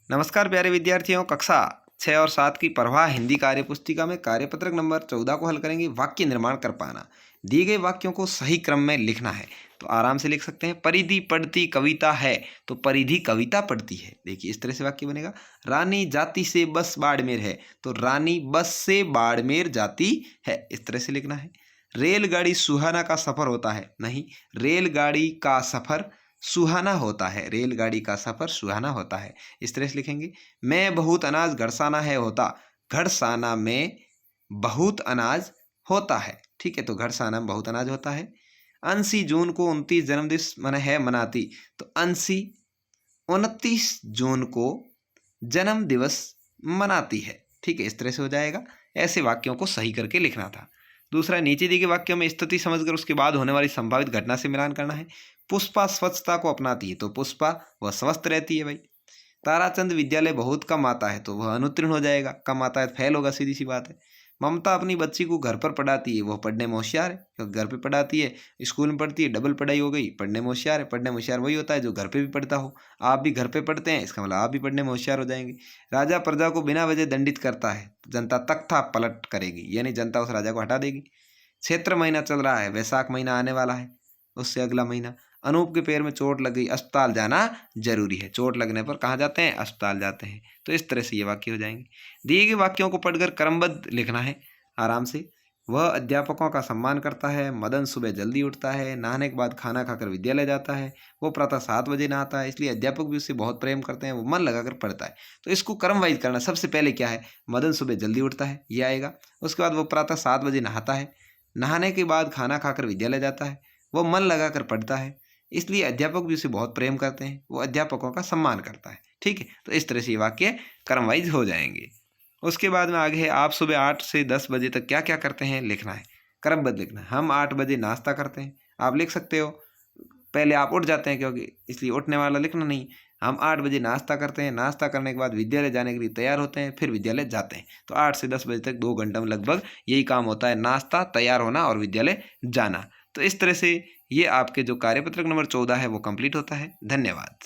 नमस्कार प्यारे विद्यार्थियों, कक्षा 6 और 7 की प्रवाह हिंदी कार्य पुस्तिका में कार्यपत्रक नंबर 14 को हल करेंगे। वाक्य निर्माण कर पाना। दिए गए वाक्यों को सही क्रम में लिखना है, तो आराम से लिख सकते हैं। परिधि पढ़ती कविता है, तो परिधि कविता पढ़ती है। देखिए इस तरह से वाक्य बनेगा। रानी जाति से बस बाड़मेर है, तो रानी बस से बाड़मेर जाती है। इस तरह से लिखना है। रेलगाड़ी सुहाना का सफर होता है, नहीं, रेलगाड़ी का सफर सुहाना होता है। रेलगाड़ी का सफर सुहाना होता है। इस तरह से लिखेंगे। मैं बहुत अनाज घड़साना है होता, घड़साना में बहुत अनाज होता है। ठीक है, तो घड़साना में बहुत अनाज होता है। अंशी जून को 29 जन्मदिवस मनाती, तो अंशी 29 जून को जन्म दिवस मनाती है। ठीक है, इस तरह से हो जाएगा। ऐसे वाक्यों को सही करके लिखना था। दूसरा, नीचे दिए गए वाक्यों में स्थिति समझकर उसके बाद होने वाली संभावित घटना से मिलान करना है। पुष्पा स्वच्छता को अपनाती है, तो पुष्पा वह स्वस्थ रहती है भाई। ताराचंद विद्यालय बहुत कम आता है, तो वह अनुत्तीर्ण हो जाएगा। कम आता है, फेल होगा, सीधी सी बात है। ममता अपनी बच्ची को घर पर पढ़ाती है, वह पढ़ने में होशियार है, क्योंकि घर पे पढ़ाती है, स्कूल में पढ़ती है, डबल पढ़ाई हो गई। पढ़ने में होशियार है। पढ़ने में होशियार वही होता है जो घर पे भी पढ़ता हो। आप भी घर पे पढ़ते हैं, इसका मतलब आप भी पढ़ने में होशियार हो जाएंगे। राजा प्रजा को बिना वजह दंडित करता है, तो जनता तख्ता पलट करेगी, यानी जनता उस राजा को हटा देगी। क्षेत्र महीना चल रहा है, वैशाख महीना आने वाला है, उससे अगला महीना। अनूप के पैर में चोट लग गई, अस्पताल जाना जरूरी है। चोट लगने पर कहाँ जाते हैं? अस्पताल जाते हैं। तो इस तरह से ये वाक्य हो जाएंगे। दिए गए वाक्यों को पढ़कर क्रमबद्ध लिखना है आराम से। वह अध्यापकों का सम्मान करता है। मदन सुबह जल्दी उठता है, नहाने के बाद खाना खाकर विद्यालय जाता है। वो प्रातः 7 बजे नहाता है, इसलिए अध्यापक भी उससे बहुत प्रेम करते हैं। वो मन लगाकर पढ़ता है। तो इसको क्रम वाइज करना। सबसे पहले क्या है? मदन सुबह जल्दी उठता है, ये आएगा। उसके बाद वो प्रातः 7 बजे नहाता है, नहाने के बाद खाना खाकर विद्यालय जाता है। वो मन लगाकर पढ़ता है, इसलिए अध्यापक भी उसे बहुत प्रेम करते हैं। वो अध्यापकों का सम्मान करता है। ठीक है, तो इस तरह से ये वाक्य क्रम वाइज हो जाएंगे। उसके बाद में आगे है, आप सुबह 8 से 10 बजे तक क्या क्या करते हैं लिखना है, क्रमबद्ध लिखना है। हम 8 बजे नाश्ता करते हैं, आप लिख सकते हो। पहले आप उठ जाते हैं, क्योंकि इसलिए उठने वाला लिखना नहीं। हम 8 बजे नाश्ता करते हैं, नाश्ता करने के बाद विद्यालय जाने के लिए तैयार होते हैं, फिर विद्यालय जाते हैं। तो 8 से 10 बजे तक 2 घंटे में लगभग यही काम होता है, नाश्ता, तैयार होना और विद्यालय जाना। तो इस तरह से ये आपके जो कार्यपत्रक नंबर 14 है वो कंप्लीट होता है। धन्यवाद।